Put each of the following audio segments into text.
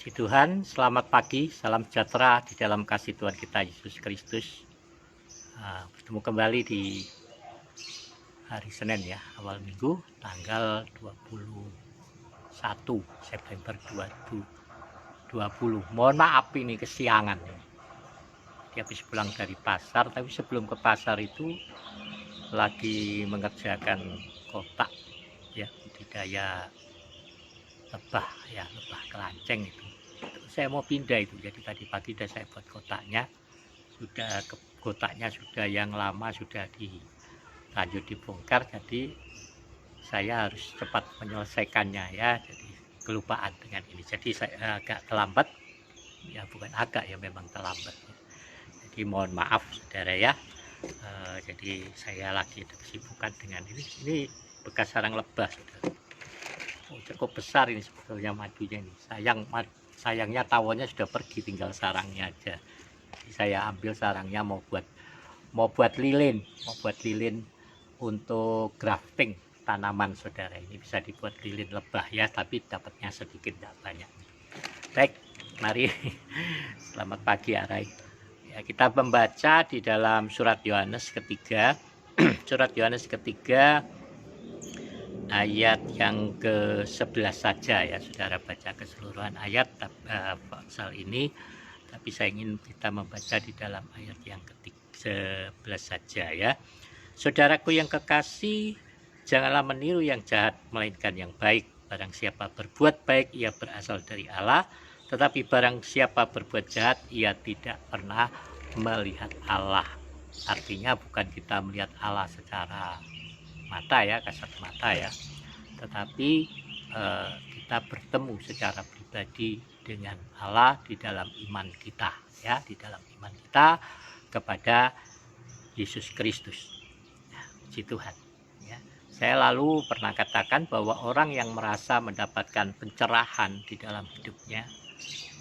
Puji Tuhan, selamat pagi, salam sejahtera di dalam kasih Tuhan kita Yesus Kristus. Bertemu kembali di hari Senin ya, awal minggu, tanggal 21 September 2020. Mohon maaf ini kesiangan. Dia habis pulang dari pasar, tapi sebelum ke pasar itu lagi mengerjakan kotak ya, budidaya lebah ya, lebah kelanceng itu. Saya mau pindah itu, jadi tadi pagi sudah saya buat kotaknya, kotaknya sudah yang lama sudah lanjut dibongkar, jadi saya harus cepat menyelesaikannya ya, jadi kelupaan dengan ini, jadi saya agak terlambat ya, bukan agak ya, memang terlambat ya. Jadi mohon maaf saudara ya. Jadi saya lagi ada kesibukan dengan ini bekas sarang lebah saudara. Cukup besar ini sebetulnya madunya ini. Sayangnya tawonnya sudah pergi, tinggal sarangnya aja. Jadi saya ambil sarangnya mau buat lilin, untuk grafting tanaman saudara. Ini bisa dibuat lilin lebah ya, tapi dapatnya sedikit, tidak banyak. Baik, mari selamat pagi Arai. Ya, kita membaca di dalam surat Yohanes ketiga, surat Yohanes ketiga ayat yang ke-11 saja ya, saudara baca keseluruhan ayat pasal ini, tapi saya ingin kita membaca di dalam ayat yang ke-11 saja ya. Saudaraku yang kekasih, janganlah meniru yang jahat, melainkan yang baik. Barang siapa berbuat baik, ia berasal dari Allah, tetapi barang siapa berbuat jahat, ia tidak pernah melihat Allah. Artinya bukan kita melihat Allah secara mata ya, kasat mata ya, tetapi kita bertemu secara pribadi dengan Allah di dalam iman kita ya, di dalam iman kita kepada Yesus Kristus. Puji Tuhan ya. Saya lalu pernah katakan bahwa orang yang merasa mendapatkan pencerahan di dalam hidupnya,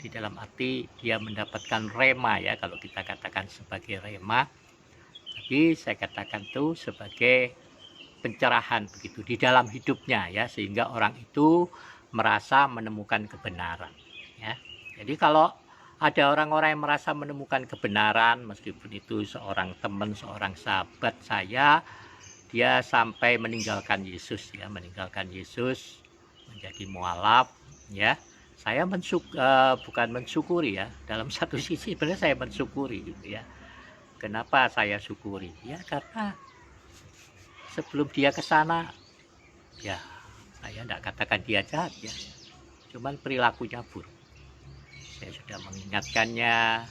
di dalam arti dia mendapatkan rema ya, kalau kita katakan sebagai rema, tapi saya katakan itu sebagai pencerahan begitu di dalam hidupnya ya, sehingga orang itu merasa menemukan kebenaran ya. Jadi kalau ada orang-orang yang merasa menemukan kebenaran, meskipun itu seorang teman, seorang sahabat saya, dia sampai meninggalkan Yesus ya, meninggalkan Yesus, menjadi mualaf ya. Saya bukan mensyukuri ya, dalam satu sisi sebenarnya saya mensyukuri gitu ya. Kenapa saya syukuri? Ya karena sebelum dia ke sana, ya saya tidak katakan dia jahat ya, cuman perilakunya buruk. Saya sudah mengingatkannya,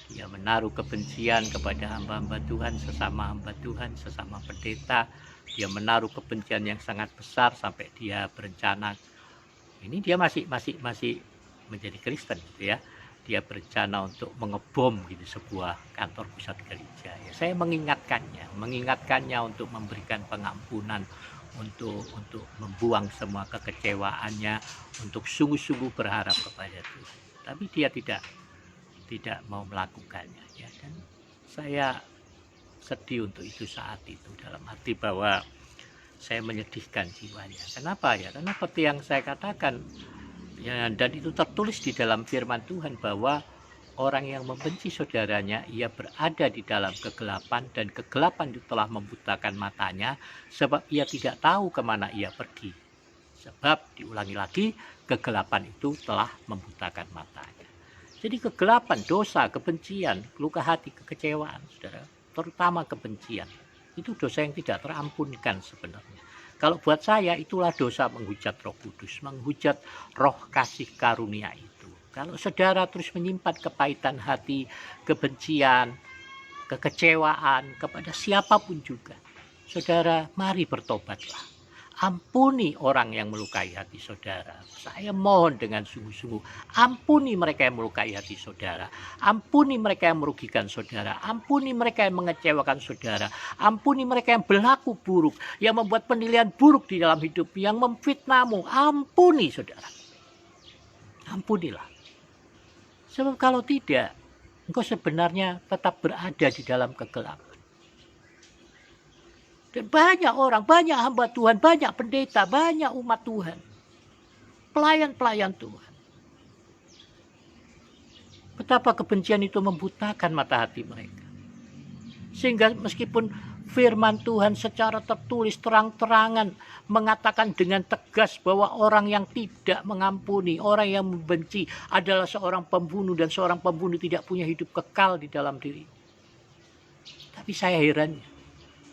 dia menaruh kebencian kepada hamba-hamba Tuhan, sesama hamba Tuhan, sesama pendeta. Dia menaruh kebencian yang sangat besar sampai dia berencana, ini dia masih menjadi Kristen gitu ya. Dia berencana untuk mengebom gitu sebuah kantor pusat gereja. Ya, saya mengingatkannya untuk memberikan pengampunan, untuk membuang semua kekecewaannya, untuk sungguh-sungguh berharap kepada Tuhan. Tapi dia tidak mau melakukannya ya, dan saya sedih untuk itu saat itu, dalam arti bahwa saya menyedihkan jiwanya. Kenapa ya? Karena seperti yang saya katakan ya, dan itu tertulis di dalam firman Tuhan bahwa orang yang membenci saudaranya, ia berada di dalam kegelapan, dan kegelapan itu telah membutakan matanya, sebab ia tidak tahu kemana ia pergi. Sebab diulangi lagi, kegelapan itu telah membutakan matanya. Jadi kegelapan, dosa, kebencian, luka hati, kekecewaan, saudara, terutama kebencian, itu dosa yang tidak terampunkan sebenarnya. Kalau buat saya itulah dosa menghujat Roh Kudus, menghujat roh kasih karunia itu. Kalau saudara terus menyimpan kepahitan hati, kebencian, kekecewaan kepada siapapun juga, saudara mari bertobatlah. Ampuni orang yang melukai hati saudara. Saya mohon dengan sungguh-sungguh, ampuni mereka yang melukai hati saudara. Ampuni mereka yang merugikan saudara. Ampuni mereka yang mengecewakan saudara. Ampuni mereka yang berlaku buruk, yang membuat penilaian buruk di dalam hidup, yang memfitnahmu. Ampuni saudara. Ampunilah. Sebab kalau tidak, engkau sebenarnya tetap berada di dalam kegelapan. Dan banyak orang, banyak hamba Tuhan, banyak pendeta, banyak umat Tuhan, pelayan-pelayan Tuhan, Betapa kebencian itu membutakan mata hati mereka. Sehingga meskipun firman Tuhan secara tertulis terang-terangan mengatakan dengan tegas bahwa orang yang tidak mengampuni, orang yang membenci adalah seorang pembunuh dan seorang pembunuh tidak punya hidup kekal di dalam diri. Tapi saya heran,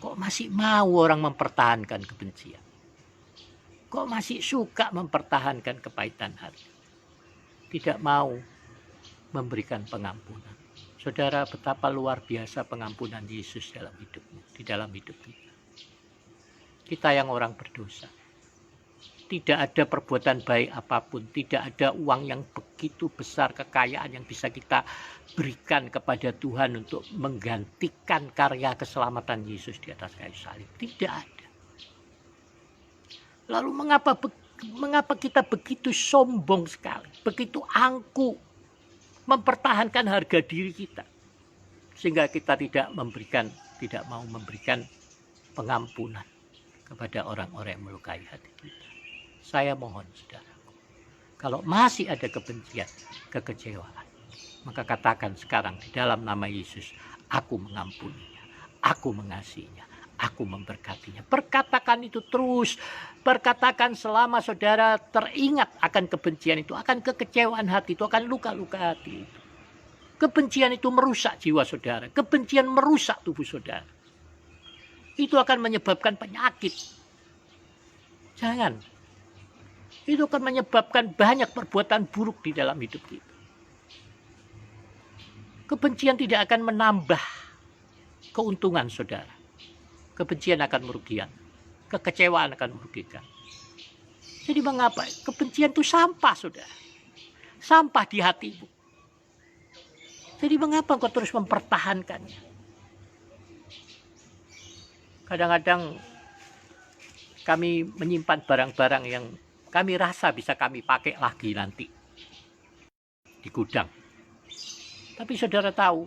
kok masih mau orang mempertahankan kebencian? Kok masih suka mempertahankan kepahitan hati? Tidak mau memberikan pengampunan. Saudara, betapa luar biasa pengampunan Yesus dalam hidupmu, di dalam hidup kita. Kita yang orang berdosa. Tidak ada perbuatan baik apapun, tidak ada uang yang begitu besar, kekayaan yang bisa kita berikan kepada Tuhan untuk menggantikan karya keselamatan Yesus di atas kayu salib. Tidak ada. Lalu mengapa kita begitu sombong sekali, begitu angkuh, mempertahankan harga diri kita, sehingga kita tidak mau memberikan pengampunan kepada orang-orang yang melukai hati kita. Saya mohon saudaraku, kalau masih ada kebencian, kekecewaan, maka katakan sekarang di dalam nama Yesus, aku mengampuninya, aku mengasihinya, aku memberkatinya. Perkatakan itu terus, perkatakan selama saudara teringat akan kebencian itu, akan kekecewaan hati itu, akan luka-luka hati itu. Kebencian itu merusak jiwa saudara, kebencian merusak tubuh saudara. Itu akan menyebabkan penyakit. Jangan. Itu akan menyebabkan banyak perbuatan buruk di dalam hidup kita. Kebencian tidak akan menambah keuntungan saudara. Kebencian akan merugikan. Kekecewaan akan merugikan. Jadi mengapa? Kebencian itu sampah saudara. Sampah di hatimu. Jadi mengapa kau terus mempertahankannya? Kadang-kadang kami menyimpan barang-barang yang kami rasa bisa kami pakai lagi nanti di gudang. Tapi saudara tahu,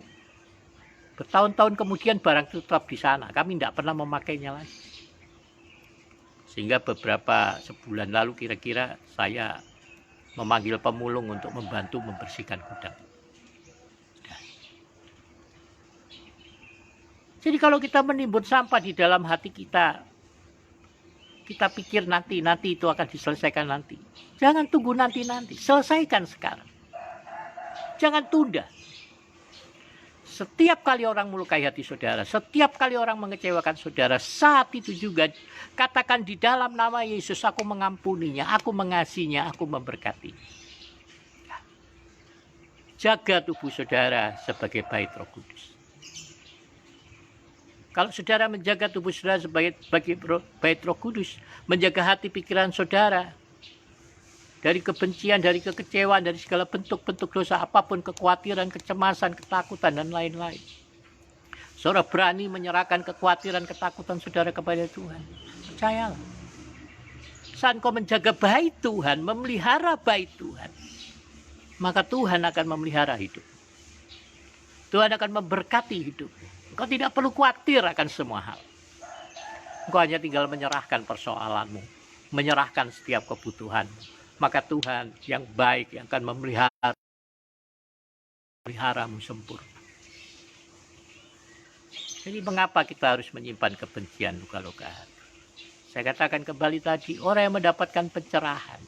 bertahun-tahun kemudian barang itu tetap di sana. Kami tidak pernah memakainya lagi. Sehingga beberapa sebulan lalu kira-kira saya memanggil pemulung untuk membantu membersihkan gudang. Jadi kalau kita menimbun sampah di dalam hati kita, kita pikir nanti itu akan diselesaikan nanti. Jangan tunggu nanti, selesaikan sekarang. Jangan tunda. Setiap kali orang melukai hati saudara, setiap kali orang mengecewakan saudara, saat itu juga katakan di dalam nama Yesus, aku mengampuninya, aku mengasihinya, aku memberkati. Jaga tubuh saudara sebagai bait Roh Kudus. Kalau saudara menjaga tubuh saudara sebagai bait Roh Kudus, menjaga hati pikiran saudara dari kebencian, dari kekecewaan, dari segala bentuk-bentuk dosa apapun, kekhawatiran, kecemasan, ketakutan, dan lain-lain. Saudara berani menyerahkan kekhawatiran, ketakutan saudara kepada Tuhan. Percayalah. Saat kau menjaga bait Tuhan, memelihara bait Tuhan, maka Tuhan akan memelihara hidup. Tuhan akan memberkati hidup. Kau tidak perlu khawatir akan semua hal. Kau hanya tinggal menyerahkan persoalanmu, menyerahkan setiap kebutuhan. Maka Tuhan yang baik yang akan memeliharamu sempurna. Jadi mengapa kita harus menyimpan kebencian, luka-luka hati? Saya katakan kembali tadi, orang yang mendapatkan pencerahan.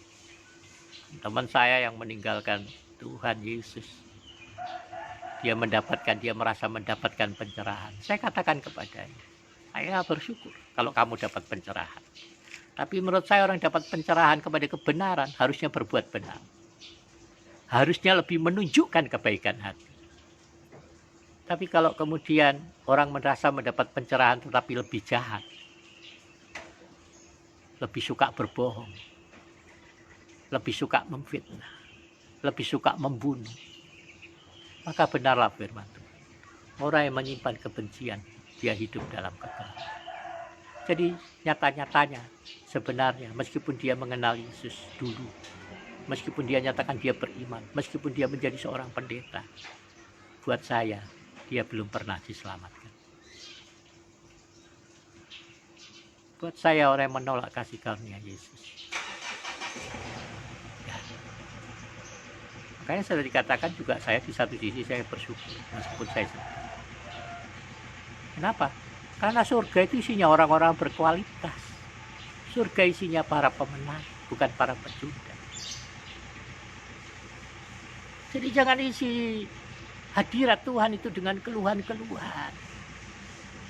Teman saya yang meninggalkan Tuhan Yesus, dia merasa mendapatkan pencerahan. Saya katakan kepadanya, saya bersyukur kalau kamu dapat pencerahan. Tapi menurut saya orang dapat pencerahan kepada kebenaran harusnya berbuat benar. Harusnya lebih menunjukkan kebaikan hati. Tapi kalau kemudian orang merasa mendapat pencerahan tetapi lebih jahat, lebih suka berbohong, lebih suka memfitnah, lebih suka membunuh, maka benarlah firman Tuhan. Orang yang menyimpan kebencian, dia hidup dalam kegelapan. Jadi nyata-nyatanya sebenarnya meskipun dia mengenal Yesus dulu, meskipun dia nyatakan dia beriman, meskipun dia menjadi seorang pendeta, buat saya dia belum pernah diselamatkan. Buat saya orang yang menolak kasih karunia Yesus, Makanya sudah dikatakan juga, saya di satu sisi saya bersyukur meskipun saya sedih. Kenapa? Karena surga itu isinya orang-orang berkualitas. Surga isinya para pemenang, bukan para pecundang. Jadi jangan isi hadirat Tuhan itu dengan keluhan-keluhan.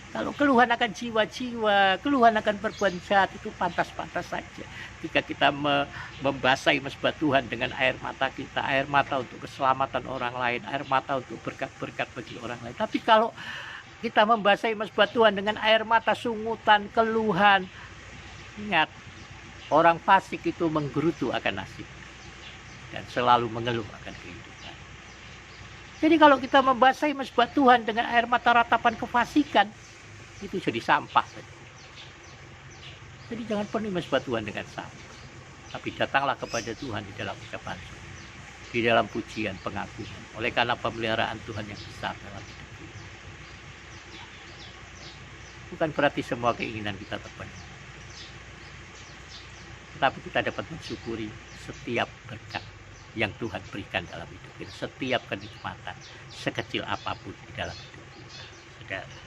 Kalau keluhan akan jiwa-jiwa, keluhan akan perbuatan jahat, itu pantas-pantas saja. Jika kita membasahi mesbah Tuhan dengan air mata kita, air mata untuk keselamatan orang lain, air mata untuk berkat-berkat bagi orang lain. Tapi kalau kita membasahi mesbah Tuhan dengan air mata sungutan, keluhan, ingat, orang fasik itu menggerutu akan nasib dan selalu mengeluh akan kehidupan. Jadi kalau kita membasahi mesbah Tuhan dengan air mata ratapan kefasikan, itu jadi sampah saja. Jadi jangan penuhi mesbah Tuhan dengan sampah, tapi datanglah kepada Tuhan di dalam ucapan, di dalam pujian, pengagungan, oleh karena pemeliharaan Tuhan yang besar dalam hidup kita. Bukan berarti semua keinginan kita terpenuhi, tetapi kita dapat mensyukuri setiap berkat yang Tuhan berikan dalam hidup kita, setiap kenikmatan sekecil apapun di dalam hidup kita. Saudara,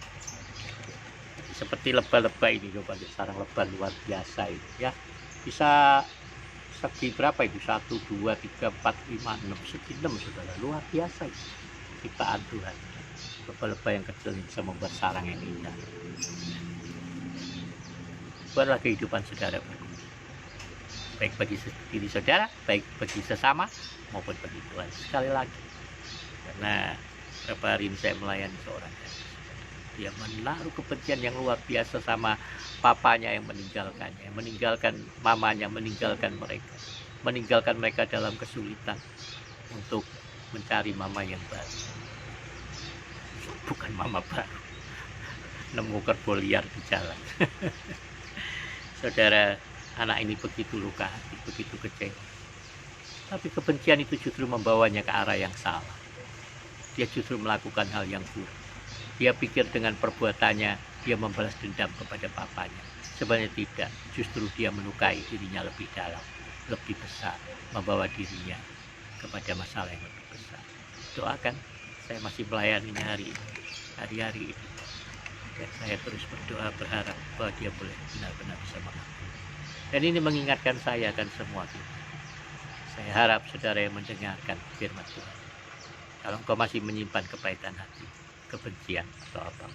seperti lebah-lebah ini, coba sarang lebah luar biasa ini ya, bisa segi berapa itu, 1, 2, 3, 4, 5, 6, segi 6, saudara, luar biasa itu ciptaan Tuhan. Lebah-lebah yang kecil bisa membuat sarang yang indah. Buatlah kehidupan saudara berguna, baik bagi diri saudara, baik bagi sesama, maupun bagi Tuhan. Sekali lagi, karena beberapa hari ini saya melayani seorang gadis, dia menaruh kebencian yang luar biasa sama papanya yang meninggalkannya, meninggalkan mamanya, meninggalkan mereka dalam kesulitan untuk mencari mama yang baru. Bukan mama baru, nemu kerbau liar di jalan. Saudara, anak ini begitu luka hati, begitu kecewa. Tapi kebencian itu justru membawanya ke arah yang salah. Dia justru melakukan hal yang buruk. Dia pikir dengan perbuatannya dia membalas dendam kepada papanya. Sebenarnya tidak, justru dia melukai dirinya lebih dalam, lebih besar, membawa dirinya kepada masalah yang lebih besar. Doakan, saya masih melayaninya hari-hari ini. Dan saya terus berdoa, berharap bahwa dia boleh benar-benar bisa mengampuni. Dan ini mengingatkan saya akan semua kita. Saya harap saudara yang mendengarkan firman Tuhan, kalau engkau masih menyimpan kepahitan hati, kebencian atau apa,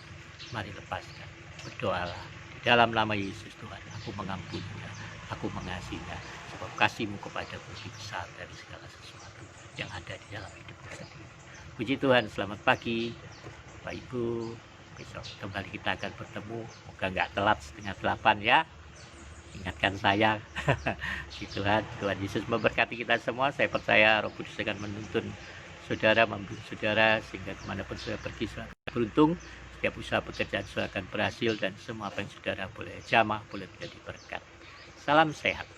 mari lepaskan. Berdoalah di dalam nama Yesus. Tuhan, aku mengampuninya, aku mengasihinya, sebab kasihmu kepadaku lebih besar dari segala sesuatu yang ada di dalam hidupku sendiri. Puji Tuhan, selamat pagi Bapak Ibu. Besok kembali kita akan bertemu, moga nggak telat 7:30 ya. Ingatkan saya. Tuhan Yesus memberkati kita semua. Saya percaya Roh Kudus akan menuntun saudara, membimbing saudara, sehingga kemanapun saudara pergi saudara beruntung, setiap usaha pekerjaan saudara akan berhasil, dan semua apa yang saudara boleh jamah boleh menjadi berkat. Salam sehat.